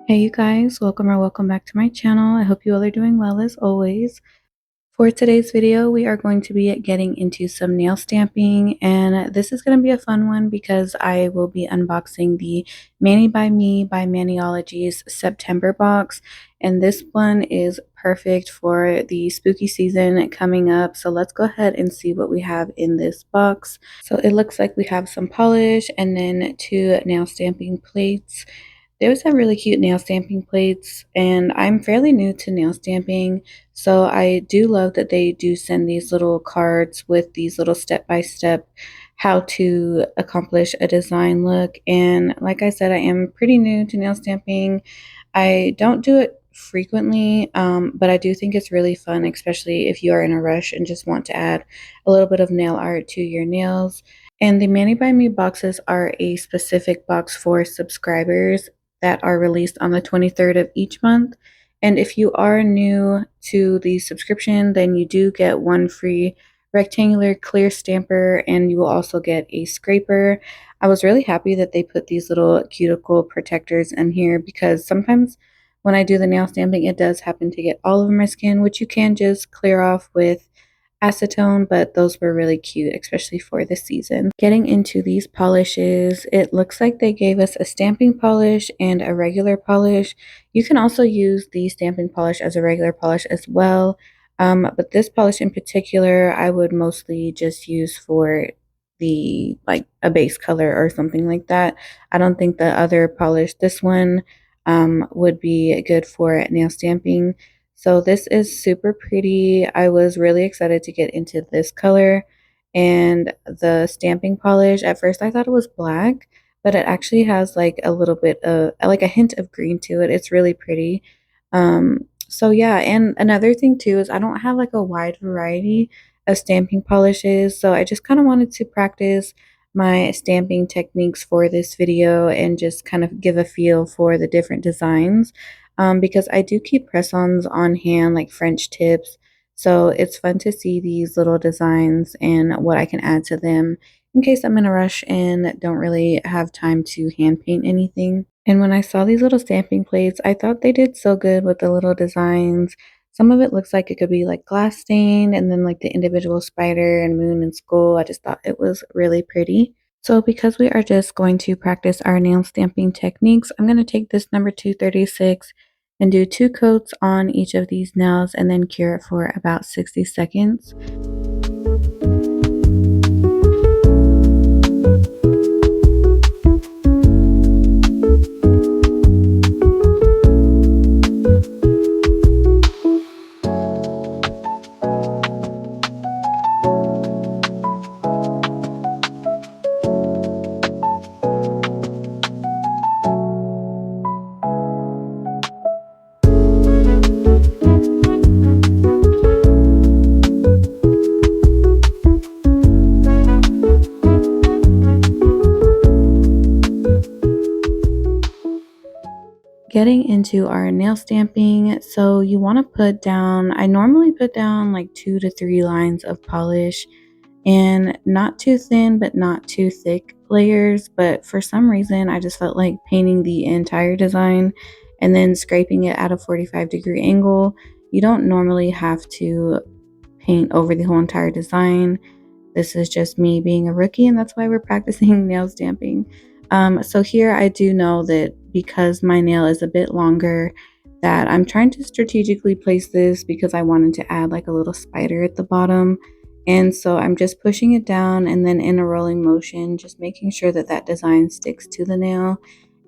Hey you guys, welcome back to my channel. I hope you all are doing well as always. For today's video, we are going to be getting into some nail stamping, and this is going to be a fun one because I will be unboxing the Mani by Me by Maniology's September box, and this one is perfect for the spooky season coming up. So let's go ahead and see what we have in this box. So it looks like we have some polish and then two nail stamping plates. There's some really cute nail stamping plates, and I'm fairly new to nail stamping, so I do love that they do send these little cards with these little step-by-step how to accomplish a design look. And like I said, I am pretty new to nail stamping. I don't do it frequently, but I do think it's really fun, especially if you are in a rush and just want to add a little bit of nail art to your nails. And the Mani by Me boxes are a specific box for subscribers that are released on the 23rd of each month. And if you are new to the subscription, then you do get one free rectangular clear stamper, and you will also get a scraper. I was really happy that they put these little cuticle protectors in here because sometimes when I do the nail stamping, it does happen to get all over my skin, which you can just clear off with acetone, but those were really cute, especially for this season. Getting into these polishes, it looks like they gave us a stamping polish and a regular polish. You can also use the stamping polish as a regular polish as well, but this polish in particular, I would mostly just use for the like a base color or something like that. I don't think the other polish, this one, would be good for nail stamping. So this is super pretty. I was really excited to get into this color, and the stamping polish. At first I thought it was black, but it actually has like a little bit of like a hint of green to it. It's really pretty. So yeah, and another thing too is I don't have like a wide variety of stamping polishes, so I just kind of wanted to practice my stamping techniques for this video and just kind of give a feel for the different designs, because I do keep press-ons on hand, like French tips. So it's fun to see these little designs and what I can add to them in case I'm in a rush and don't really have time to hand paint anything. And when I saw these little stamping plates, I thought they did so good with the little designs. Some of it looks like it could be like glass stained, and then like the individual spider and moon and skull. I just thought it was really pretty. So because we are just going to practice our nail stamping techniques, I'm going to take this number 236 and do 2 coats on each of these nails and then cure it for about 60 seconds. Getting into our nail stamping, so you want to put down, I normally put down like 2 to 3 lines of polish, and not too thin but not too thick layers, but for some reason I just felt like painting the entire design and then scraping it at a 45-degree angle. You don't normally have to paint over the whole entire design. This is just me being a rookie, and that's why we're practicing nail stamping. So here I do know that because my nail is a bit longer, that I'm trying to strategically place this because I wanted to add like a little spider at the bottom. And so I'm just pushing it down and then in a rolling motion, just making sure that that design sticks to the nail,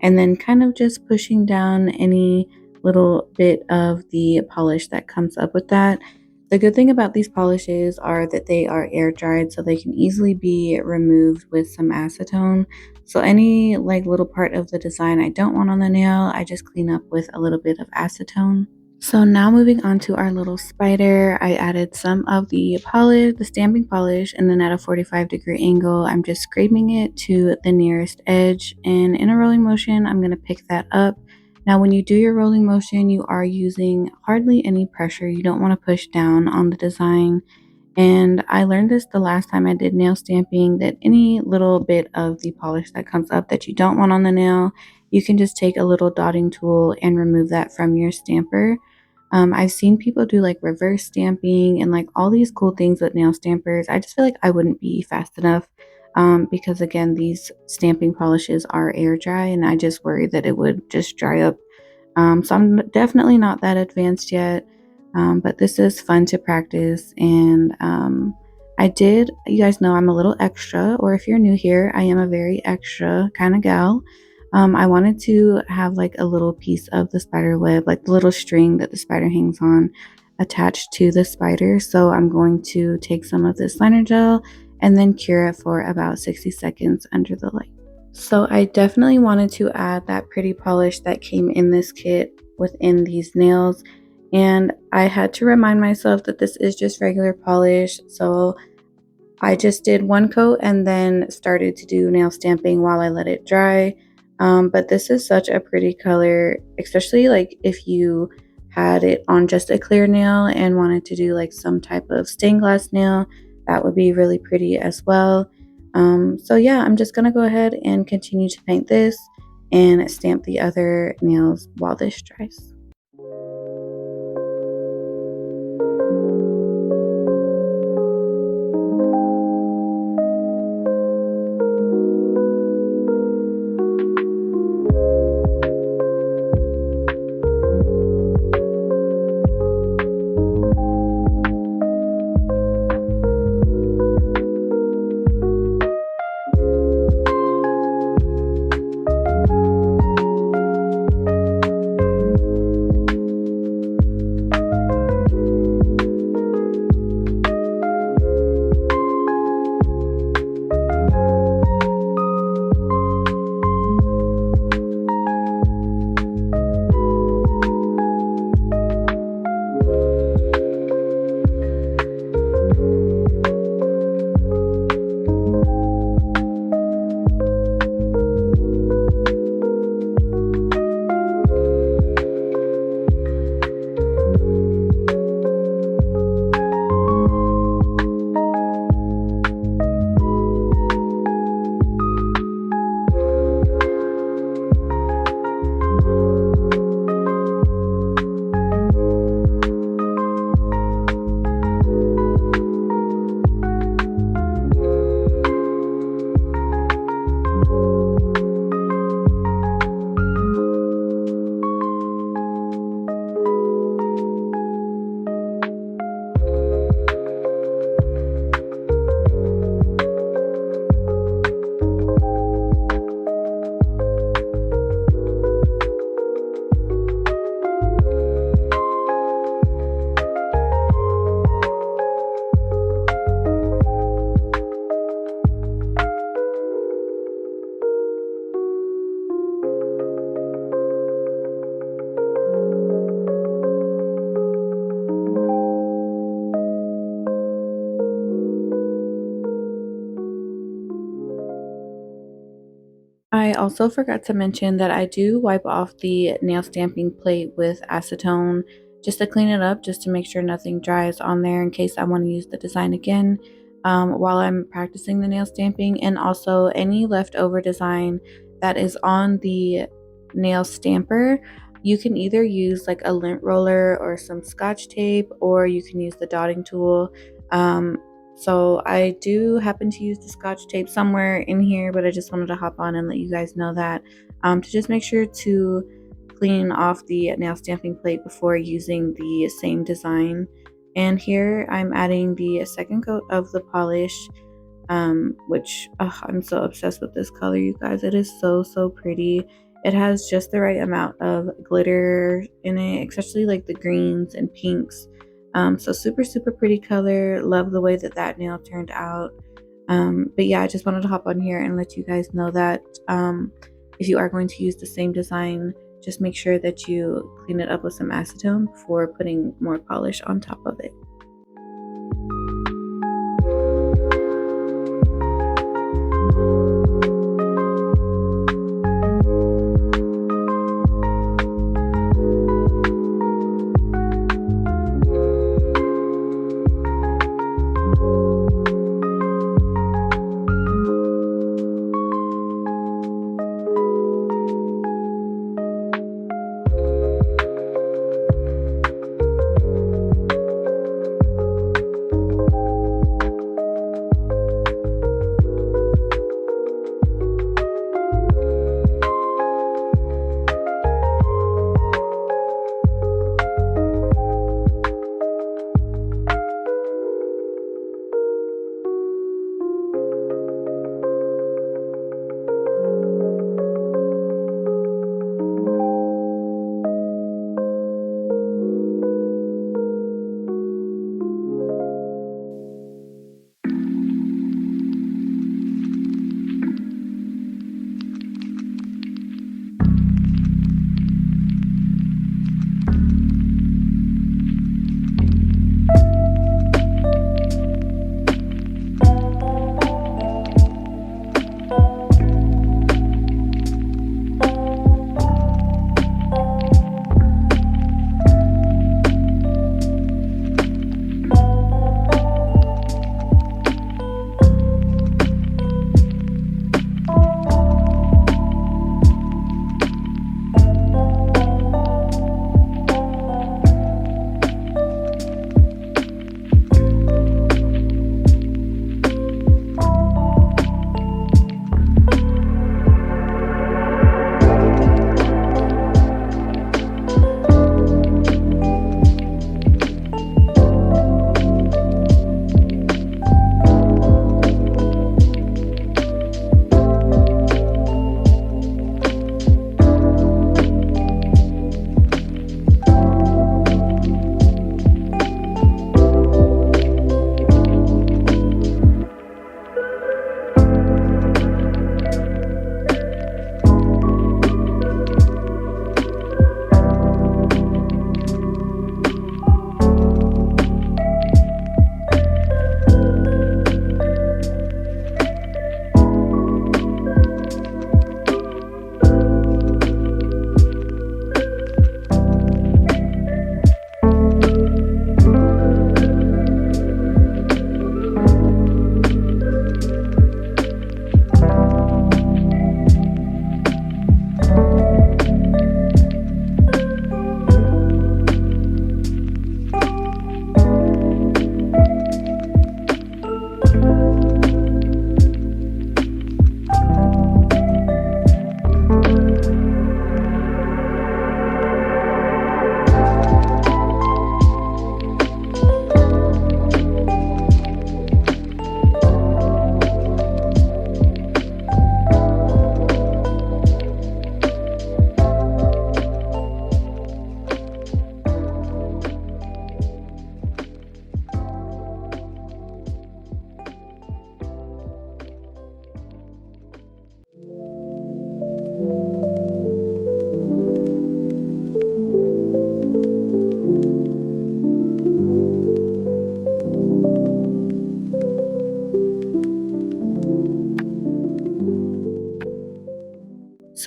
and then kind of just pushing down any little bit of the polish that comes up with that. The good thing about these polishes are that they are air dried, so they can easily be removed with some acetone. So any like little part of the design I don't want on the nail, I just clean up with a little bit of acetone. So now moving on to our little spider, I added some of the polish, the stamping polish, and then at a 45-degree angle, I'm just scraping it to the nearest edge, and in a rolling motion, I'm going to pick that up. Now, when you do your rolling motion, you are using hardly any pressure. You don't want to push down on the design. And I learned this the last time I did nail stamping, that any little bit of the polish that comes up that you don't want on the nail, you can just take a little dotting tool and remove that from your stamper. I've seen people do like reverse stamping and like all these cool things with nail stampers. I just feel like I wouldn't be fast enough because again, these stamping polishes are air dry and I just worry that it would just dry up. So I'm definitely not that advanced yet, but this is fun to practice. And you guys know I'm a little extra, or if you're new here, I am a very extra kind of gal. I wanted to have like a little piece of the spider web, like the little string that the spider hangs on, attached to the spider. So I'm going to take some of this liner gel and then cure it for about 60 seconds under the light. So I definitely wanted to add that pretty polish that came in this kit within these nails. And I had to remind myself that this is just regular polish. So I just did one coat and then started to do nail stamping while I let it dry. But this is such a pretty color, especially like if you had it on just a clear nail and wanted to do like some type of stained glass nail, that would be really pretty as well. So yeah, I'm just gonna go ahead and continue to paint this and stamp the other nails while this dries. I also forgot to mention that I do wipe off the nail stamping plate with acetone just to clean it up, just to make sure nothing dries on there in case I want to use the design again while I'm practicing the nail stamping. And also any leftover design that is on the nail stamper, you can either use like a lint roller or some scotch tape, or you can use the dotting tool. So I do happen to use the scotch tape somewhere in here, but I just wanted to hop on and let you guys know that to just make sure to clean off the nail stamping plate before using the same design. And here I'm adding the second coat of the polish, which I'm so obsessed with this color, you guys. It is so pretty. It has just the right amount of glitter in it, especially like the greens and pinks. So super pretty color. Love the way that that nail turned out. But yeah, I just wanted to hop on here and let you guys know that if you are going to use the same design, just make sure that you clean it up with some acetone before putting more polish on top of it.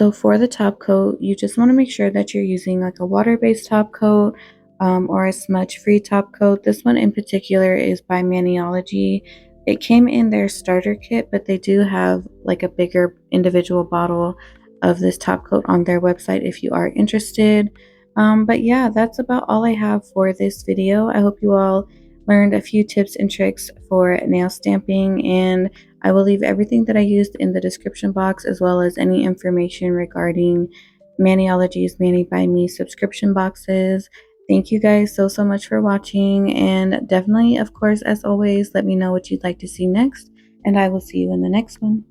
So for the top coat, you just want to make sure that you're using like a water-based top coat or a smudge-free top coat. This one in particular is by Maniology. It came in their starter kit, but they do have like a bigger individual bottle of this top coat on their website if you are interested. But yeah, that's about all I have for this video. I hope you all learned a few tips and tricks for nail stamping, and I will leave everything that I used in the description box, as well as any information regarding Maniology's Mani by Me subscription boxes. Thank you guys so much for watching, and definitely, of course, as always, let me know what you'd like to see next, and I will see you in the next one.